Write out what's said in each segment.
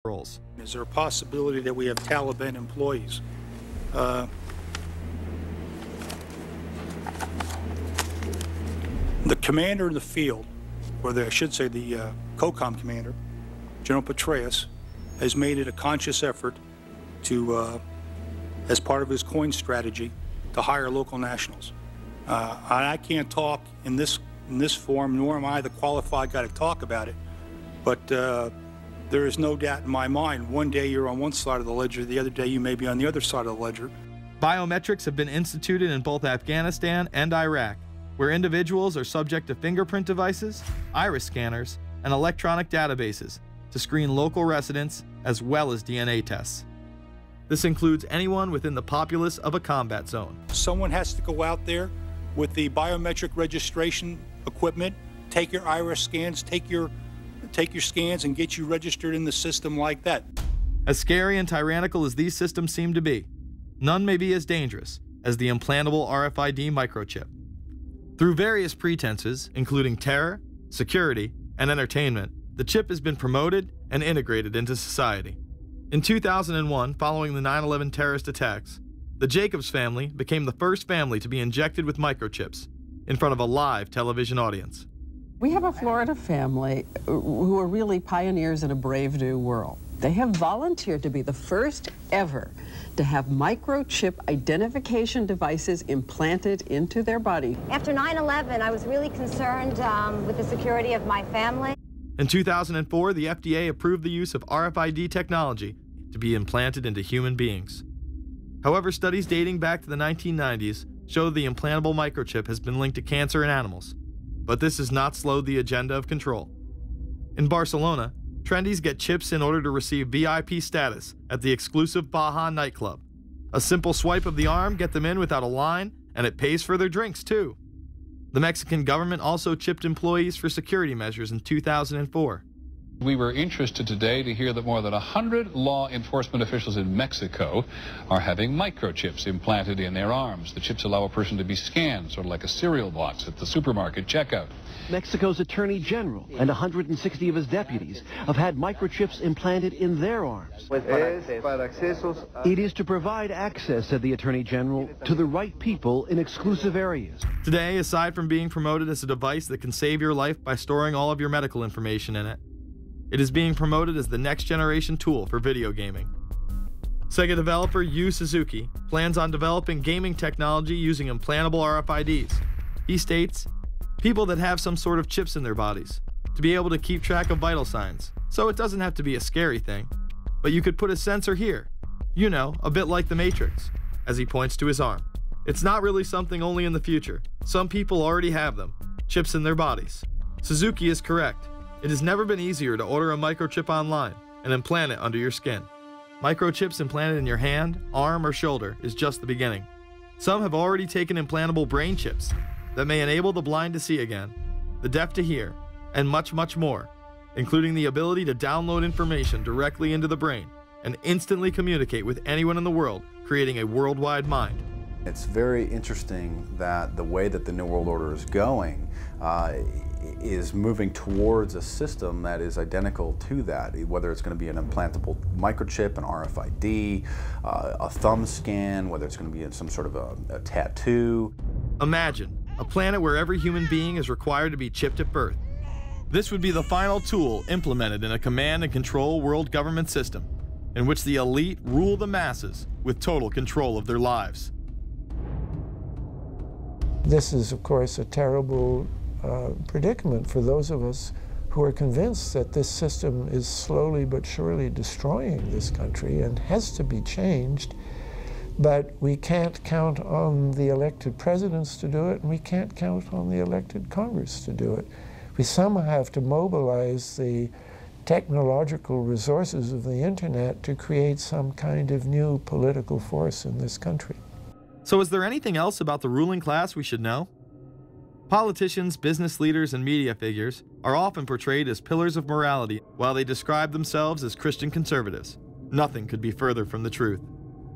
roles. Is there a possibility that we have Taliban employees? The commander in the field, or I should say the COCOM commander, General Petraeus, has made it a conscious effort to, as part of his coin strategy, to hire local nationals. I can't talk in this forum, nor am I the qualified guy to talk about it, but there is no doubt in my mind, one day you're on one side of the ledger, the other day you may be on the other side of the ledger. Biometrics have been instituted in both Afghanistan and Iraq, where individuals are subject to fingerprint devices, iris scanners, and electronic databases to screen local residents as well as DNA tests. This includes anyone within the populace of a combat zone. Someone has to go out there with the biometric registration equipment, take your iris scans, take your scans and get you registered in the system like that. As scary and tyrannical as these systems seem to be, none may be as dangerous as the implantable RFID microchip. Through various pretenses, including terror, security, and entertainment, the chip has been promoted and integrated into society. In 2001, following the 9/11 terrorist attacks, the Jacobs family became the first family to be injected with microchips in front of a live television audience. We have a Florida family who are really pioneers in a brave new world. They have volunteered to be the first ever to have microchip identification devices implanted into their body. After 9/11, I was really concerned with the security of my family. In 2004, the FDA approved the use of RFID technology to be implanted into human beings. However, studies dating back to the 1990s show the implantable microchip has been linked to cancer in animals, but this has not slowed the agenda of control. In Barcelona, trendies get chips in order to receive VIP status at the exclusive Baja nightclub. A simple swipe of the arm gets them in without a line, and it pays for their drinks too. The Mexican government also chipped employees for security measures in 2004. We were interested today to hear that more than 100 law enforcement officials in Mexico are having microchips implanted in their arms. The chips allow a person to be scanned, sort of like a cereal box at the supermarket checkout. Mexico's Attorney General and 160 of his deputies have had microchips implanted in their arms. It is to provide access, said the Attorney General, to the right people in exclusive areas. Today, aside from being promoted as a device that can save your life by storing all of your medical information in it, it is being promoted as the next generation tool for video gaming. Sega developer Yu Suzuki plans on developing gaming technology using implantable RFIDs. He states, people that have some sort of chips in their bodies, to be able to keep track of vital signs, so it doesn't have to be a scary thing. But you could put a sensor here, you know, a bit like the Matrix, as he points to his arm. It's not really something only in the future. Some people already have them, chips in their bodies. Suzuki is correct. It has never been easier to order a microchip online and implant it under your skin. Microchips implanted in your hand, arm, or shoulder is just the beginning. Some have already taken implantable brain chips that may enable the blind to see again, the deaf to hear, and much, much more, including the ability to download information directly into the brain and instantly communicate with anyone in the world, creating a worldwide mind. It's very interesting that the way that the New World Order is going is moving towards a system that is identical to that, whether it's going to be an implantable microchip, an RFID, a thumb scan, whether it's going to be some sort of a tattoo. Imagine a planet where every human being is required to be chipped at birth. This would be the final tool implemented in a command and control world government system in which the elite rule the masses with total control of their lives. This is, of course, a terrible predicament for those of us who are convinced that this system is slowly but surely destroying this country and has to be changed. But we can't count on the elected presidents to do it, and we can't count on the elected Congress to do it. We somehow have to mobilize the technological resources of the internet to create some kind of new political force in this country. So is there anything else about the ruling class we should know? Politicians, business leaders, and media figures are often portrayed as pillars of morality while they describe themselves as Christian conservatives. Nothing could be further from the truth.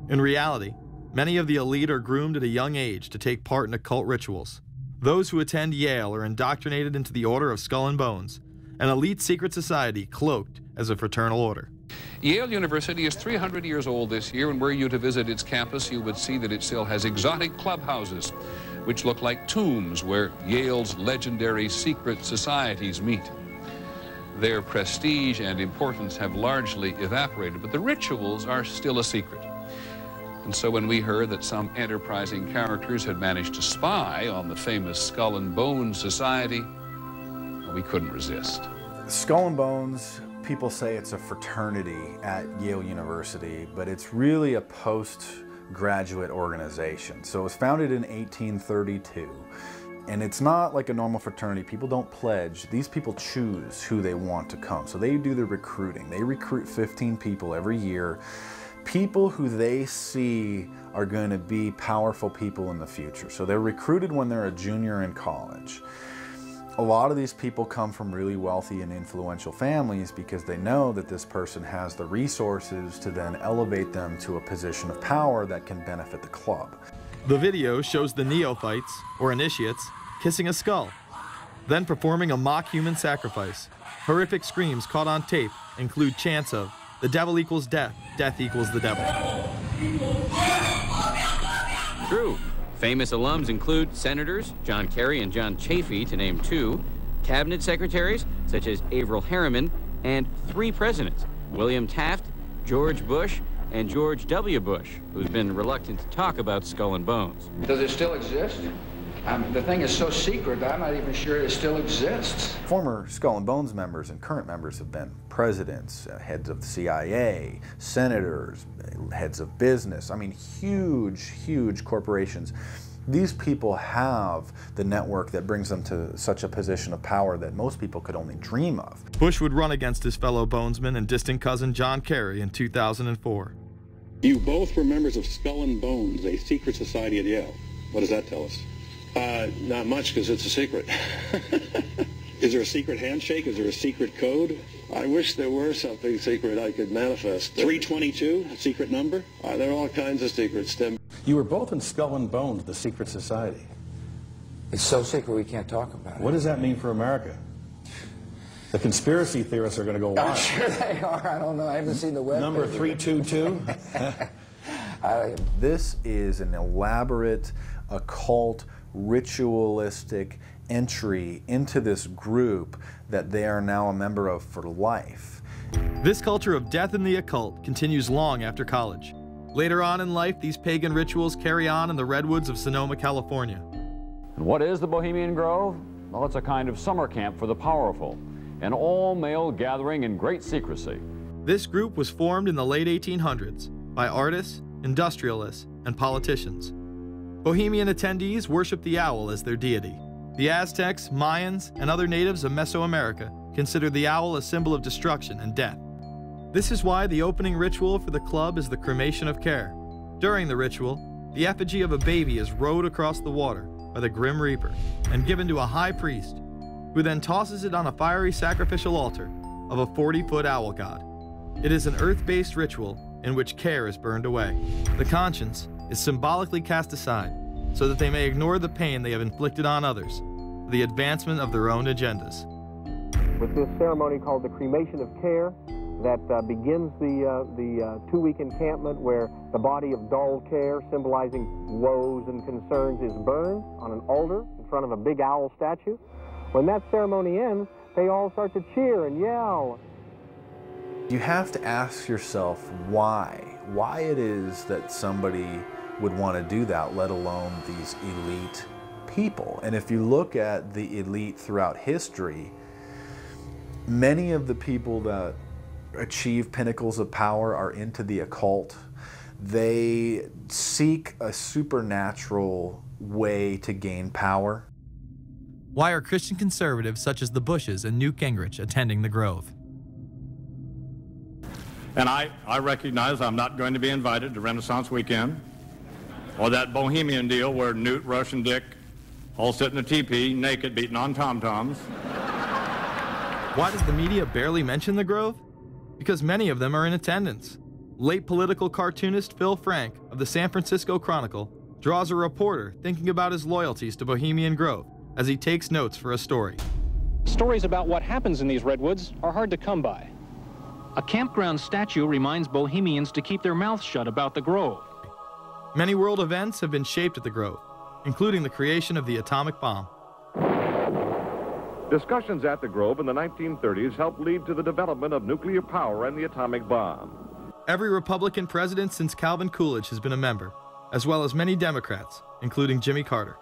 In reality, many of the elite are groomed at a young age to take part in occult rituals. Those who attend Yale are indoctrinated into the Order of Skull and Bones, an elite secret society cloaked as a fraternal order. Yale University is 300 years old this year, and were you to visit its campus, you would see that it still has exotic clubhouses, which look like tombs where Yale's legendary secret societies meet. Their prestige and importance have largely evaporated, but the rituals are still a secret. And so when we heard that some enterprising characters had managed to spy on the famous Skull and Bones Society, we couldn't resist. Skull and Bones, people say it's a fraternity at Yale University, but it's really a postgraduate organization. So it was founded in 1832, and it's not like a normal fraternity. People don't pledge. These people choose who they want to come. So they do the recruiting. They recruit 15 people every year, people who they see are going to be powerful people in the future. So they're recruited when they're a junior in college. A lot of these people come from really wealthy and influential families because they know that this person has the resources to then elevate them to a position of power that can benefit the club. The video shows the neophytes, or initiates, kissing a skull, then performing a mock human sacrifice. Horrific screams caught on tape include chants of, "The devil equals death, death equals the devil." True. Famous alums include Senators John Kerry and John Chafee, to name two, cabinet secretaries such as Averell Harriman, and 3 presidents, William Taft, George Bush, and George W. Bush, who's been reluctant to talk about Skull and Bones. Does it still exist? The thing is so secret, I'm not even sure it still exists. Former Skull and Bones members and current members have been presidents, heads of the CIA, senators, heads of business. I mean, huge, huge corporations. These people have the network that brings them to such a position of power that most people could only dream of. Bush would run against his fellow Bonesman and distant cousin John Kerry in 2004. You both were members of Skull and Bones, a secret society at Yale. What does that tell us? Not much, because it's a secret. Is there a secret handshake? Is there a secret code? I wish there were something secret I could manifest. 322, a secret number? There are all kinds of secrets, Tim. You were both in Skull and Bones, the secret society. It's so secret we can't talk about it. What does that mean for America? The conspiracy theorists are going to go wild. I'm sure they are. I don't know. I haven't seen the web. Number 322? This is an elaborate, occult, ritualistic entry into this group that they are now a member of for life. This culture of death and the occult continues long after college. Later on in life, these pagan rituals carry on in the redwoods of Sonoma, California. And what is the Bohemian Grove? Well, it's a kind of summer camp for the powerful, an all-male gathering in great secrecy. This group was formed in the late 1800s by artists, industrialists, and politicians. Bohemian attendees worship the owl as their deity. The Aztecs, Mayans, and other natives of Mesoamerica consider the owl a symbol of destruction and death. This is why the opening ritual for the club is the cremation of care. During the ritual, the effigy of a baby is rowed across the water by the Grim Reaper and given to a high priest, who then tosses it on a fiery sacrificial altar of a 40-foot owl god. It is an earth-based ritual in which care is burned away. The conscience is symbolically cast aside so that they may ignore the pain they have inflicted on others for the advancement of their own agendas. With this ceremony called the cremation of care, that begins the 2-week encampment where the body of dull care, symbolizing woes and concerns, is burned on an altar in front of a big owl statue. When that ceremony ends, they all start to cheer and yell. You have to ask yourself why it is that somebody would want to do that, let alone these elite people. And if you look at the elite throughout history, many of the people that achieve pinnacles of power are into the occult. They seek a supernatural way to gain power. Why are Christian conservatives such as the Bushes and Newt Gingrich attending the Grove? And I recognize I'm not going to be invited to Renaissance Weekend or that Bohemian deal where Newt, Rush, and Dick all sit in a teepee naked beating on tom-toms. Why does the media barely mention the Grove? Because many of them are in attendance. Late political cartoonist Phil Frank of the San Francisco Chronicle draws a reporter thinking about his loyalties to Bohemian Grove as he takes notes for a story. Stories about what happens in these redwoods are hard to come by. A campground statue reminds Bohemians to keep their mouths shut about the Grove. Many world events have been shaped at the Grove, including the creation of the atomic bomb. Discussions at the Grove in the 1930s helped lead to the development of nuclear power and the atomic bomb. Every Republican president since Calvin Coolidge has been a member, as well as many Democrats, including Jimmy Carter.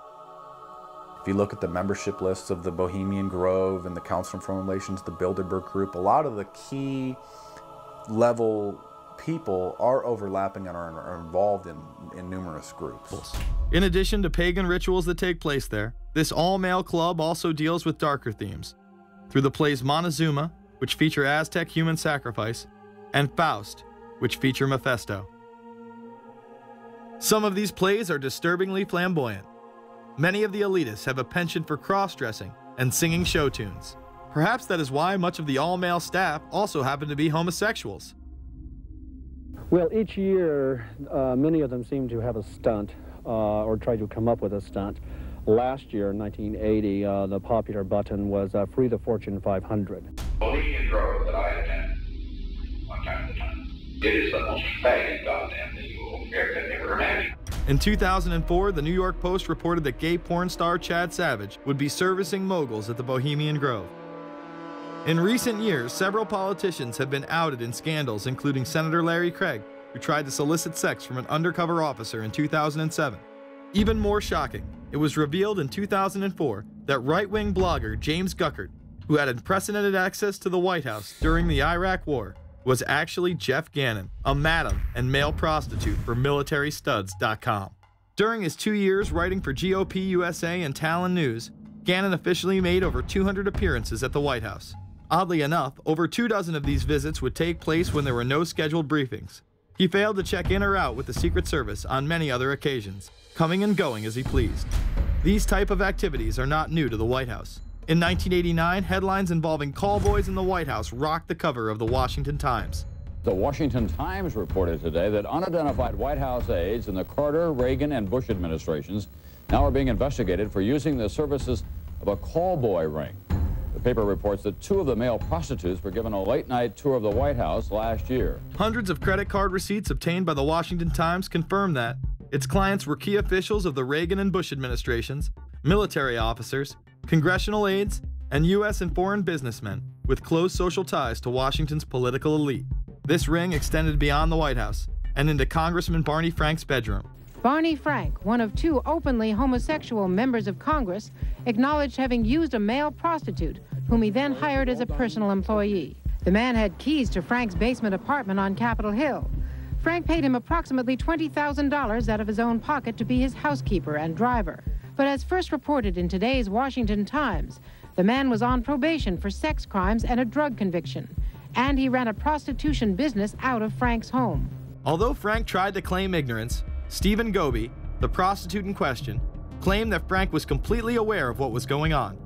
If you look at the membership lists of the Bohemian Grove and the Council on Foreign Relations, the Bilderberg Group, a lot of the key level people are overlapping and are involved in numerous groups. In addition to pagan rituals that take place there, this all-male club also deals with darker themes through the plays Montezuma, which feature Aztec human sacrifice, and Faust, which feature Mephisto. Some of these plays are disturbingly flamboyant. Many of the elitists have a penchant for cross-dressing and singing show tunes. Perhaps that is why much of the all-male staff also happen to be homosexuals. Well, each year, many of them seem to have a stunt or try to come up with a stunt. Last year, in 1980, the popular button was Free the Fortune 500. Bohemian Grove that I attend one time at a time. It is the most faggot goddamn thing you will ever imagine. In 2004, the New York Post reported that gay porn star Chad Savage would be servicing moguls at the Bohemian Grove. In recent years, several politicians have been outed in scandals, including Senator Larry Craig, who tried to solicit sex from an undercover officer in 2007. Even more shocking, it was revealed in 2004 that right-wing blogger James Guckert, who had unprecedented access to the White House during the Iraq War, was actually Jeff Gannon, a madam and male prostitute for MilitaryStuds.com. During his 2 years writing for GOP USA and Talon News, Gannon officially made over 200 appearances at the White House. Oddly enough, over 24 of these visits would take place when there were no scheduled briefings. He failed to check in or out with the Secret Service on many other occasions, coming and going as he pleased. These type of activities are not new to the White House. In 1989, headlines involving callboys in the White House rocked the cover of the Washington Times. The Washington Times reported today that unidentified White House aides in the Carter, Reagan, and Bush administrations now are being investigated for using the services of a callboy ring. The paper reports that 2 of the male prostitutes were given a late-night tour of the White House last year. Hundreds of credit card receipts obtained by the Washington Times confirm that its clients were key officials of the Reagan and Bush administrations, military officers, congressional aides, and U.S. and foreign businessmen with close social ties to Washington's political elite. This ring extended beyond the White House and into Congressman Barney Frank's bedroom. Barney Frank, one of 2 openly homosexual members of Congress, acknowledged having used a male prostitute, whom he then hired as a personal employee. The man had keys to Frank's basement apartment on Capitol Hill. Frank paid him approximately $20,000 out of his own pocket to be his housekeeper and driver. But as first reported in today's Washington Times, the man was on probation for sex crimes and a drug conviction, and he ran a prostitution business out of Frank's home. Although Frank tried to claim ignorance, Stephen Goby, the prostitute in question, claimed that Frank was completely aware of what was going on,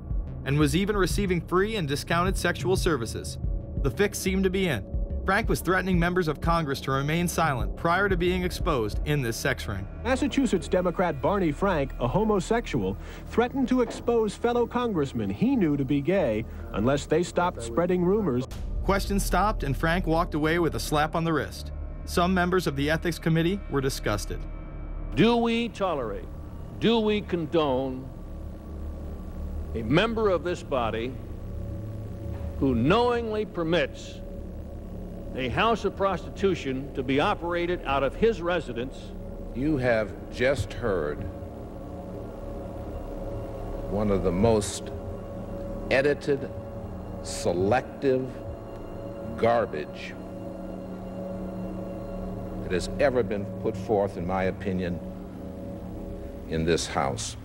and was even receiving free and discounted sexual services. The fix seemed to be in. Frank was threatening members of Congress to remain silent prior to being exposed in this sex ring. Massachusetts Democrat Barney Frank, a homosexual, threatened to expose fellow congressmen he knew to be gay unless they stopped spreading rumors. Questions stopped and Frank walked away with a slap on the wrist. Some members of the Ethics Committee were disgusted. Do we tolerate, do we condone a member of this body who knowingly permits a house of prostitution to be operated out of his residence? You have just heard one of the most edited, selective garbage that has ever been put forth, in my opinion, in this House.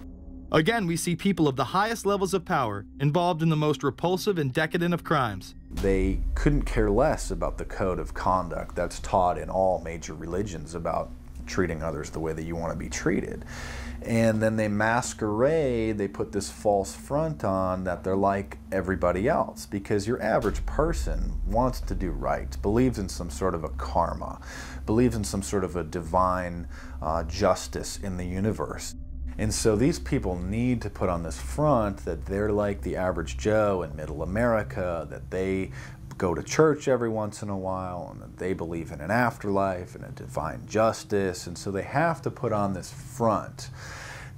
Again, we see people of the highest levels of power involved in the most repulsive and decadent of crimes. They couldn't care less about the code of conduct that's taught in all major religions about treating others the way that you want to be treated. And then they masquerade, they put this false front on that they're like everybody else, because your average person wants to do right, believes in some sort of a karma, believes in some sort of a divine justice in the universe. And so these people need to put on this front that they're like the average Joe in middle America, that they go to church every once in a while, and that they believe in an afterlife and a divine justice, and so they have to put on this front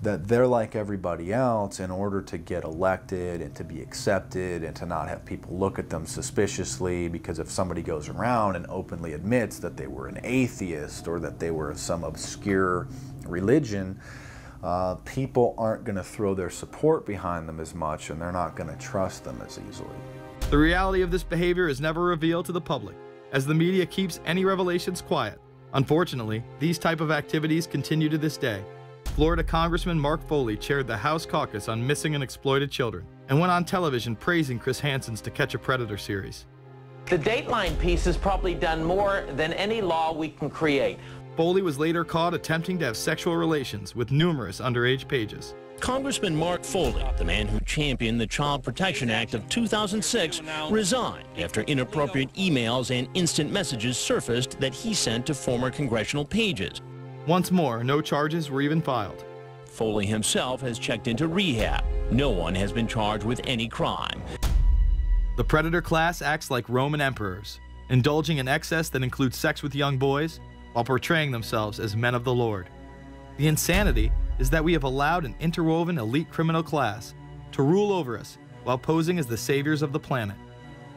that they're like everybody else in order to get elected and to be accepted and to not have people look at them suspiciously, because if somebody goes around and openly admits that they were an atheist or that they were of some obscure religion, people aren't going to throw their support behind them as much, and they're not going to trust them as easily. The reality of this behavior is never revealed to the public, as the media keeps any revelations quiet. Unfortunately, these type of activities continue to this day. Florida Congressman Mark Foley chaired the House caucus on missing and exploited children and went on television praising Chris Hansen's To Catch a Predator series. The Dateline piece has probably done more than any law we can create. Foley was later caught attempting to have sexual relations with numerous underage pages. Congressman Mark Foley, the man who championed the Child Protection Act of 2006, resigned after inappropriate emails and instant messages surfaced that he sent to former congressional pages. Once more, no charges were even filed. Foley himself has checked into rehab. No one has been charged with any crime. The predator class acts like Roman emperors, indulging in excess that includes sex with young boys while portraying themselves as men of the Lord. The insanity is that we have allowed an interwoven elite criminal class to rule over us while posing as the saviors of the planet.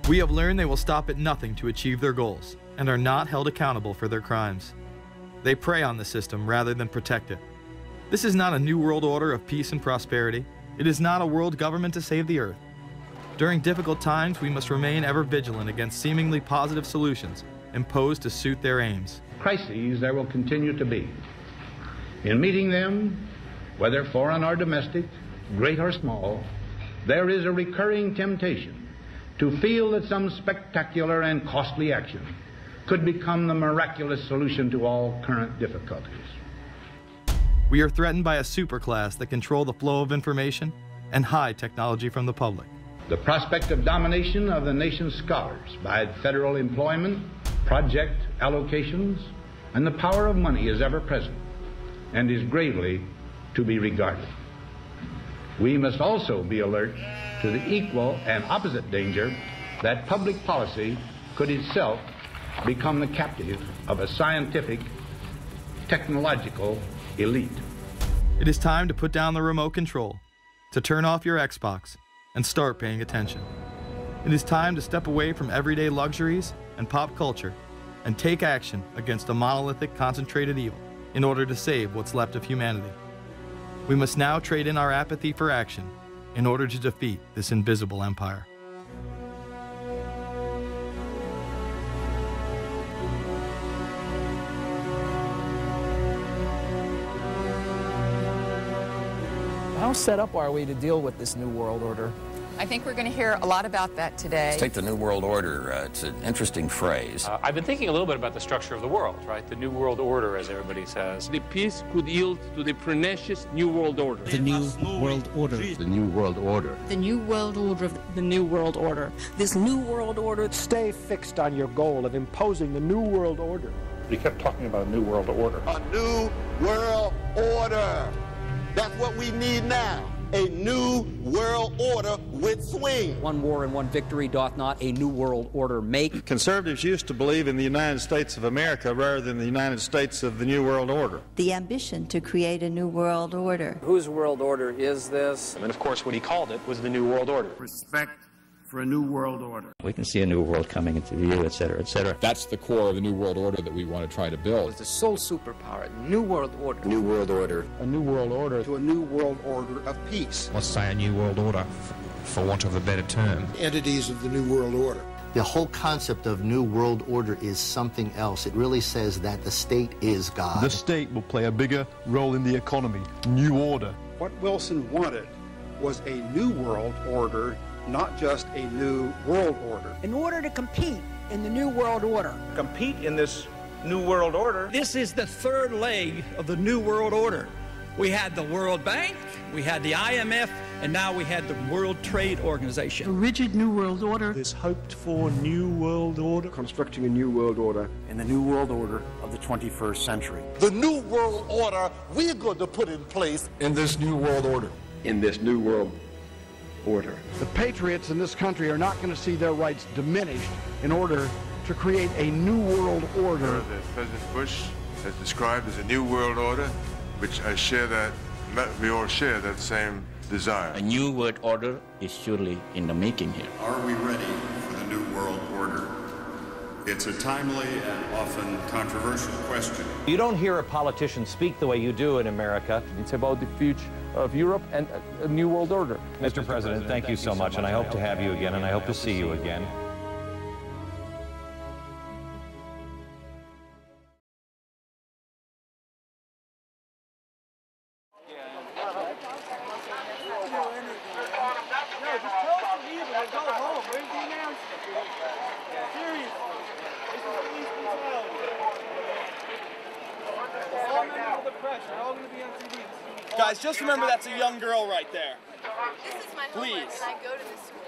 We have learned they will stop at nothing to achieve their goals and are not held accountable for their crimes. They prey on the system rather than protect it. This is not a new world order of peace and prosperity. It is not a world government to save the earth. During difficult times, we must remain ever vigilant against seemingly positive solutions imposed to suit their aims. Crises there will continue to be. In meeting them, whether foreign or domestic, great or small, there is a recurring temptation to feel that some spectacular and costly action could become the miraculous solution to all current difficulties. We are threatened by a superclass that control the flow of information and hide technology from the public. The prospect of domination of the nation's scholars by federal employment, project allocations, and the power of money is ever present and is gravely to be regarded. We must also be alert to the equal and opposite danger that public policy could itself become the captive of a scientific, technological elite. It is time to put down the remote control, to turn off your Xbox, and start paying attention. It is time to step away from everyday luxuries and pop culture and take action against a monolithic, concentrated evil in order to save what's left of humanity. We must now trade in our apathy for action in order to defeat this invisible empire. How set up are we to deal with this New World Order? I think we're going to hear a lot about that today. Let's take the New World Order. It's an interesting phrase. I've been thinking a little bit about the structure of the world, right? The New World Order, as everybody says. The peace could yield to the pernicious New World Order. The New World Order. The New World Order. The New World Order of the New World Order. This New World Order. Stay fixed on your goal of imposing the New World Order. We kept talking about a New World Order. A New World Order. That's what we need now. A new world order with swing. One war and one victory doth not a new world order make. Conservatives used to believe in the United States of America rather than the United States of the New World Order. The ambition to create a new world order. Whose world order is this? And of course, what he called it was the New World Order. Respect for a new world order. We can see a new world coming into view, et cetera, et cetera. That's the core of the New World Order that we want to try to build. It's the sole superpower, New World Order. New World Order. A new world order. To a new world order of peace. Let's say a new world order, for want of a better term. Entities of the new world order. The whole concept of New World Order is something else. It really says that the state is God. The state will play a bigger role in the economy. New order. What Wilson wanted was a new world order, not just a new world order. In order to compete in the New World Order. Compete in this New World Order. This is the third leg of the New World Order. We had the World Bank, we had the IMF, and now we had the World Trade Organization. A rigid New World Order. This hoped-for New World Order. Constructing a new world order. In the New World Order of the 21st century. The new world order we're going to put in place. In this New World Order. In this new world order. The patriots in this country are not going to see their rights diminished in order to create a new world order. That President Bush has described as a new world order, which we all share that same desire. A new world order is surely in the making here. Are we ready for the new world order? It's a timely and often controversial question. You don't hear a politician speak the way you do in America. It's about the future of Europe and a new world order. Mr. President, thank you so much, and I hope to have you again, and I hope to see you again. Guys, just remember that's a young girl right there. This is my homework. Please. Can I go to this school?